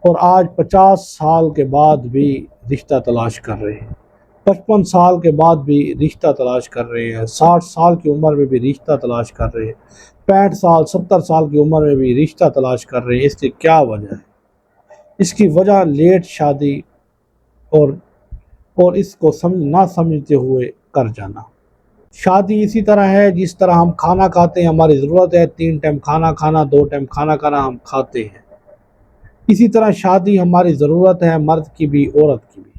اور آج 50 سال کے بعد بھی رشتہ تلاش کر رہے ہیں، 55 سال کے بعد بھی رشتہ تلاش کر رہے ہیں، 60 سال کی عمر میں بھی رشتہ تلاش کر رہے ہیں، 65 سال 70 سال کی عمر میں بھی رشتہ تلاش کر رہے ہیں۔ اس کی کیا وجہ ہے؟ اس کی وجہ لیٹ شادی اور اس کو نہ سمجھتے ہوئے کر جانا۔ شادی اسی طرح ہے جس طرح ہم کھانا کھاتے ہیں، ہماری ضرورت ہے 3 ٹائم کھانا کھانا، 2 ٹائم کھانا کھانا، ہم کھاتے ہیں۔ اسی طرح شادی ہماری ضرورت ہے، مرد کی بھی عورت کی بھی۔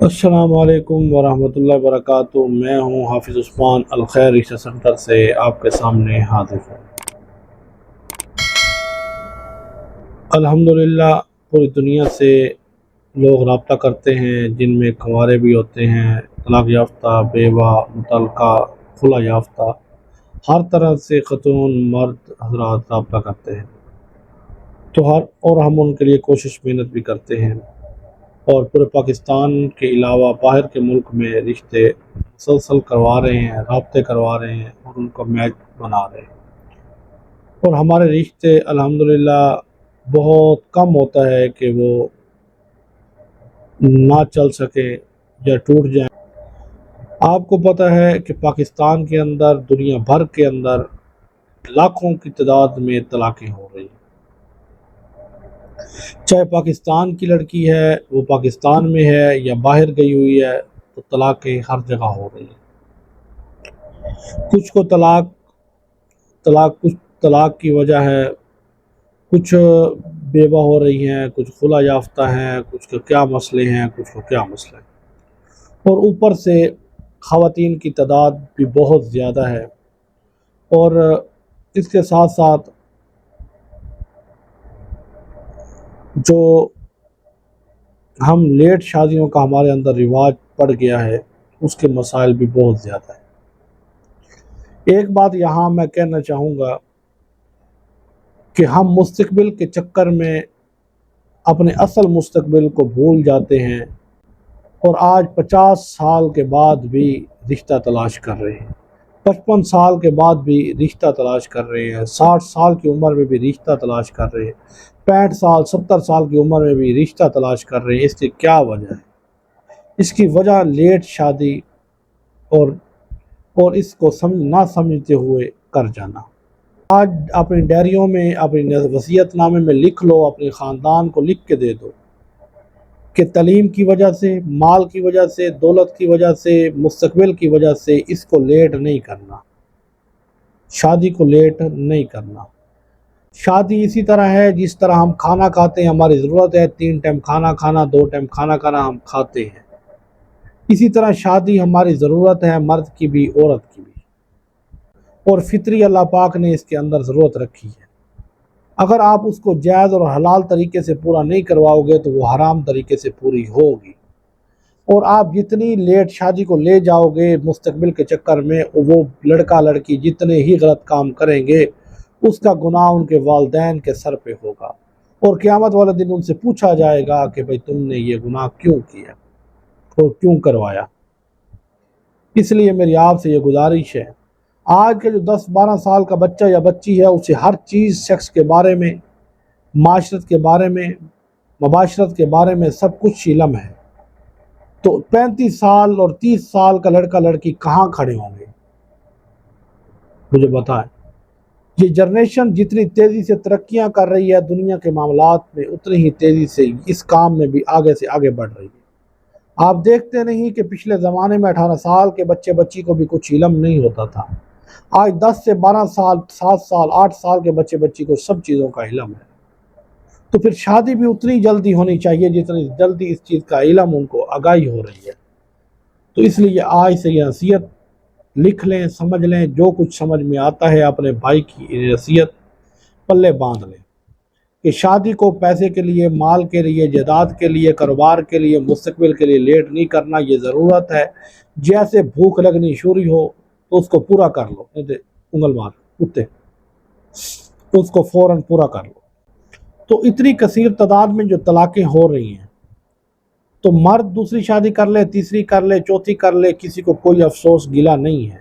السلام علیکم ورحمۃ اللہ وبرکاتہ۔ میں ہوں حافظ عثمان، الخیر رشتہ سینٹر سے آپ کے سامنے حاضر ہوں۔ الحمدللہ پوری دنیا سے لوگ رابطہ کرتے ہیں، جن میں کنوارے بھی ہوتے ہیں، طلاق یافتہ، بیوہ، مطلقہ، خلا یافتہ، ہر طرح سے خاتون مرد حضرات رابطہ کرتے ہیں اور ہم ان کے لیے کوشش محنت بھی کرتے ہیں، اور پورے پاکستان کے علاوہ باہر کے ملک میں رشتے مسلسل کروا رہے ہیں، رابطے کروا رہے ہیں اور ان کو میچ بنا رہے ہیں۔ اور ہمارے رشتے الحمدللہ بہت کم ہوتا ہے کہ وہ نہ چل سکے یا ٹوٹ جائیں۔ آپ کو پتہ ہے کہ پاکستان کے اندر، دنیا بھر کے اندر لاکھوں کی تعداد میں طلاقیں ہو رہی ہیں۔ چاہے پاکستان کی لڑکی ہے، وہ پاکستان میں ہے یا باہر گئی ہوئی ہے، تو طلاقیں ہر جگہ ہو رہی ہیں۔ کچھ کو کچھ طلاق کی وجہ ہے، کچھ بیوہ ہو رہی ہیں، کچھ خلا یافتہ ہیں، کچھ کو کیا مسئلے ہیں، کچھ کو کیا مسئلے ہیں، اور اوپر سے خواتین کی تعداد بھی بہت زیادہ ہے۔ اور اس کے ساتھ ساتھ جو ہم لیٹ شادیوں کا ہمارے اندر رواج پڑ گیا ہے، اس کے مسائل بھی بہت زیادہ ہیں۔ ایک بات یہاں میں کہنا چاہوں گا کہ ہم مستقبل کے چکر میں اپنے اصل مستقبل کو بھول جاتے ہیں، اور آج 50 سال کے بعد بھی رشتہ تلاش کر رہے ہیں، 55 سال کے بعد بھی رشتہ تلاش کر رہے ہیں، 60 سال کی عمر میں بھی رشتہ تلاش کر رہے ہیں، 65 سال 70 سال کی عمر میں بھی رشتہ تلاش کر رہے ہیں۔ اس کی کیا وجہ ہے؟ اس کی وجہ لیٹ شادی اور اس کو نہ سمجھتے ہوئے کر جانا۔ آج اپنی ڈائریوں میں، اپنی وصیت نامے میں لکھ لو، اپنے خاندان کو لکھ کے دے دو کہ تعلیم کی وجہ سے، مال کی وجہ سے، دولت کی وجہ سے، مستقبل کی وجہ سے اس کو لیٹ نہیں کرنا، شادی کو لیٹ نہیں کرنا۔ شادی اسی طرح ہے جس طرح ہم کھانا کھاتے ہیں، ہماری ضرورت ہے 3 ٹائم کھانا کھانا، 2 ٹائم کھانا کھانا، ہم کھاتے ہیں۔ اسی طرح شادی ہماری ضرورت ہے، مرد کی بھی عورت کی بھی، اور فطری اللہ پاک نے اس کے اندر ضرورت رکھی ہے۔ اگر آپ اس کو جائز اور حلال طریقے سے پورا نہیں کرواؤ گے تو وہ حرام طریقے سے پوری ہوگی، اور آپ جتنی لیٹ شادی کو لے جاؤ گے مستقبل کے چکر میں، وہ لڑکا لڑکی جتنے ہی غلط کام کریں گے، اس کا گناہ ان کے والدین کے سر پہ ہوگا، اور قیامت والے دن ان سے پوچھا جائے گا کہ بھئی تم نے یہ گناہ کیوں کیا اور کیوں کروایا۔ اس لیے میری آپ سے یہ گزارش ہے، آج کے جو 10-12 سال کا بچہ یا بچی ہے، اسے ہر چیز شخص کے بارے میں، معاشرت کے بارے میں، مباشرت کے بارے میں سب کچھ علم ہے، تو 35 سال اور 30 سال کا لڑکا لڑکی کہاں کھڑے ہوں گے؟ مجھے بتائیں۔ یہ جنریشن جتنی تیزی سے ترقیاں کر رہی ہے دنیا کے معاملات میں، اتنی ہی تیزی سے اس کام میں بھی آگے سے آگے بڑھ رہی ہے۔ آپ دیکھتے نہیں کہ پچھلے زمانے میں 18 سال کے بچے بچی کو بھی کچھ علم نہیں ہوتا تھا، آج 10 سے 12 سال، 7 سال، 8 سال کے بچے بچی کو سب چیزوں کا علم ہے۔ تو پھر شادی بھی اتنی جلدی ہونی چاہیے جتنی جلدی اس چیز کا علم ان کو آگاہی ہو رہی ہے۔ تو اس لیے آج سے یہ نصیحت لکھ لیں، سمجھ لیں، جو کچھ سمجھ میں آتا ہے اپنے بھائی کی نصیحت پلے باندھ لیں کہ شادی کو پیسے کے لیے، مال کے لیے، جائیداد کے لیے، کاروبار کے لیے، مستقبل کے لیے لیٹ نہیں کرنا۔ یہ ضرورت ہے، جیسے بھوک لگنی شروع ہو تو اس کو پورا کر لو، انگل مار کتے، اس کو فوراً پورا کر لو۔ تو اتنی کثیر تعداد میں جو طلاقیں ہو رہی ہیں، تو مرد دوسری شادی کر لے، تیسری کر لے، چوتھی کر لے، کسی کو کوئی افسوس گلہ نہیں ہے،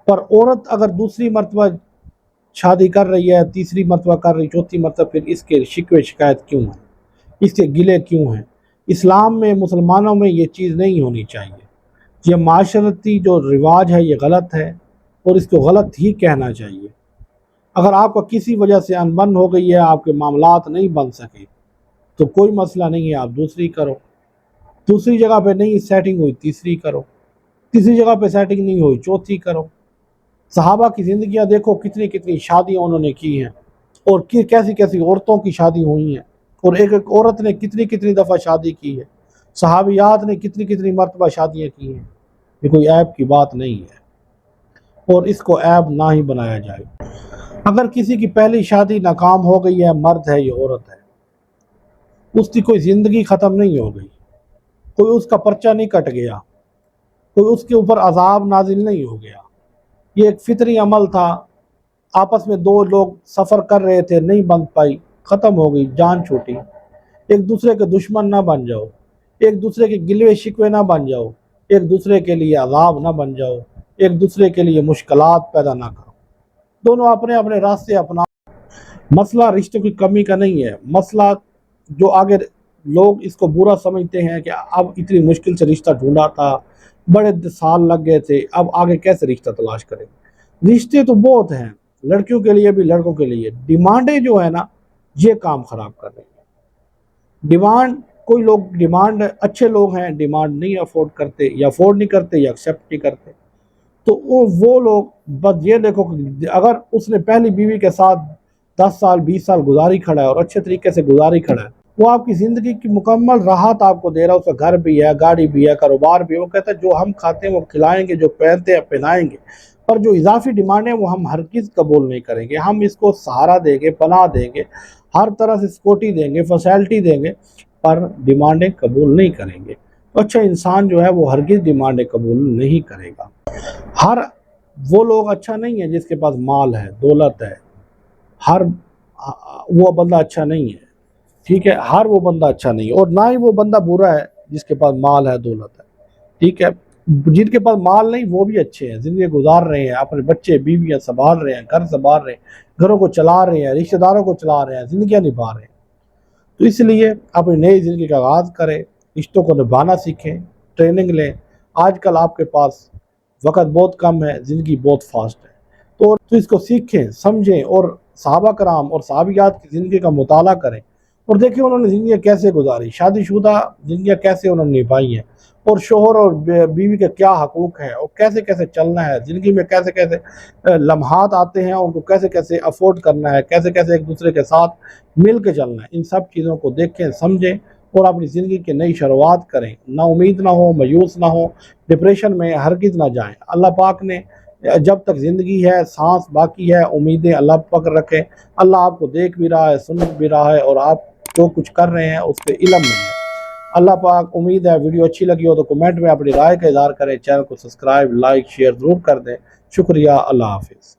پر عورت اگر دوسری مرتبہ شادی کر رہی ہے، تیسری مرتبہ کر رہی، چوتھی مرتبہ، پھر اس کے شکوے شکایت کیوں ہیں، اس کے گلے کیوں ہیں؟ اسلام میں، مسلمانوں میں یہ چیز نہیں ہونی چاہیے۔ یہ معاشرتی جو رواج ہے یہ غلط ہے، اور اس کو غلط ہی کہنا چاہیے۔ اگر آپ کو کسی وجہ سے انبن ہو گئی ہے، آپ کے معاملات نہیں بن سکے، تو کوئی مسئلہ نہیں ہے، آپ دوسری کرو۔ دوسری جگہ پہ نہیں سیٹنگ ہوئی، تیسری کرو۔ تیسری جگہ پہ سیٹنگ نہیں ہوئی، چوتھی کرو۔ صحابہ کی زندگیاں دیکھو، کتنی کتنی شادیاں انہوں نے کی ہیں، اور کیسی کیسی عورتوں کی شادی ہوئی ہیں، اور ایک ایک عورت نے کتنی کتنی دفعہ شادی کی ہے۔ صحابیات نے کتنی کتنی مرتبہ شادیاں کی ہیں۔ یہ کوئی عیب کی بات نہیں ہے، اور اس کو عیب نہ ہی بنایا جائے۔ اگر کسی کی پہلی شادی ناکام ہو گئی ہے، مرد ہے یا عورت ہے، اس کی کوئی زندگی ختم نہیں ہو گئی، کوئی اس کا پرچہ نہیں کٹ گیا، کوئی اس کے اوپر عذاب نازل نہیں ہو گیا۔ یہ ایک فطری عمل تھا، آپس میں دو لوگ سفر کر رہے تھے، نہیں بن پائی، ختم ہو گئی، جان چھوٹی۔ ایک دوسرے کے دشمن نہ بن جاؤ، ایک دوسرے کے گلوے شکوے نہ بن جاؤ، ایک دوسرے کے لیے عذاب نہ بن جاؤ، ایک دوسرے کے لیے مشکلات پیدا نہ کرو، دونوں اپنے اپنے راستے اپنا۔ مسئلہ رشتوں کی کمی کا نہیں ہے، مسئلہ جو آگے لوگ اس کو برا سمجھتے ہیں کہ اب اتنی مشکل سے رشتہ ڈھونڈا تھا، بڑے سال لگ گئے تھے، اب آگے کیسے رشتہ تلاش کریں؟ رشتے تو بہت ہیں، لڑکیوں کے لیے بھی لڑکوں کے لیے۔ ڈیمانڈیں جو ہے نا، یہ کام خراب کر رہی ہیں۔ ڈیمانڈ، کوئی لوگ ڈیمانڈ، اچھے لوگ ہیں، ڈیمانڈ نہیں افورڈ کرتے، یا افورڈ نہیں کرتے، یا ایکسیپٹ نہیں کرتے، تو وہ لوگ بس یہ دیکھو کہ اگر اس نے پہلی بیوی کے ساتھ 10 سال 20 سال گزاری کھڑا ہے، اور اچھے طریقے سے گزاری کھڑا ہے، وہ آپ کی زندگی کی مکمل راحت آپ کو دے رہا ہے، اس کا گھر بھی ہے، گاڑی بھی ہے، کاروبار بھی ہے۔ وہ کہتا ہے جو ہم کھاتے ہیں وہ کھلائیں گے، جو پہنتے ہیں پہنائیں گے، پر جو اضافی ڈیمانڈ ہے وہ ہم ہرگز قبول نہیں کریں گے۔ ہم اس کو سہارا دیں گے، پناہ دیں گے، ہر طرح سے سکیورٹی دیں گے، فیسلٹی دیں گے، پر ڈیمانڈیں قبول نہیں کریں گے۔ تو اچھا انسان جو ہے وہ ہرگز ڈیمانڈیں قبول نہیں کرے گا۔ ہر وہ لوگ اچھا نہیں ہے جس کے پاس مال ہے، دولت ہے، ہر وہ بندہ اچھا نہیں ہے، ٹھیک ہے، ہر وہ بندہ اچھا نہیں ہے، اور نہ ہی وہ بندہ برا ہے جس کے پاس مال ہے، دولت ہے، ٹھیک ہے۔ جن کے پاس مال نہیں وہ بھی اچھے ہیں، زندگی گزار رہے ہیں، اپنے بچے بیویاں سنبھال رہے ہیں، گھر سنبھال رہے ہیں، گھروں کو چلا رہے ہیں، رشتہ داروں کو چلا رہے ہیں، زندگیاں نبھا رہے ہیں۔ تو اس لیے اپنی نئی زندگی کا آغاز کریں، رشتوں کو نبھانا سیکھیں، ٹریننگ لیں۔ آج کل آپ کے پاس وقت بہت کم ہے، زندگی بہت فاسٹ ہے، تو اس کو سیکھیں، سمجھیں، اور صحابہ کرام اور صحابیات کی زندگی کا مطالعہ کریں، اور دیکھیں انہوں نے زندگیاں کیسے گزاری، شادی شدہ زندگیاں کیسے انہوں نے نبھائی ہیں، اور شوہر اور بیوی کے کیا حقوق ہیں، اور کیسے کیسے چلنا ہے زندگی میں، کیسے کیسے لمحات آتے ہیں، ان کو کیسے کیسے افورڈ کرنا ہے، کیسے کیسے ایک دوسرے کے ساتھ مل کے چلنا ہے۔ ان سب چیزوں کو دیکھیں، سمجھیں، اور اپنی زندگی کی نئی شروعات کریں۔ نا امید نہ ہو، مایوس نہ ہو، ڈپریشن میں ہرگز نہ جائیں۔ اللہ پاک نے جب تک زندگی ہے، سانس باقی ہے، امیدیں اللہ پاک رکھیں۔ اللہ آپ کو دیکھ بھی رہا ہے، سن بھی رہا ہے، اور آپ جو کچھ کر رہے ہیں اس کے علم میں ہے۔ اللہ پاک، امید ہے ویڈیو اچھی لگی ہو تو کمنٹ میں اپنی رائے کا اظہار کریں، چینل کو سبسکرائب، لائک، شیئر ضرور کر دیں۔ شکریہ، اللہ حافظ۔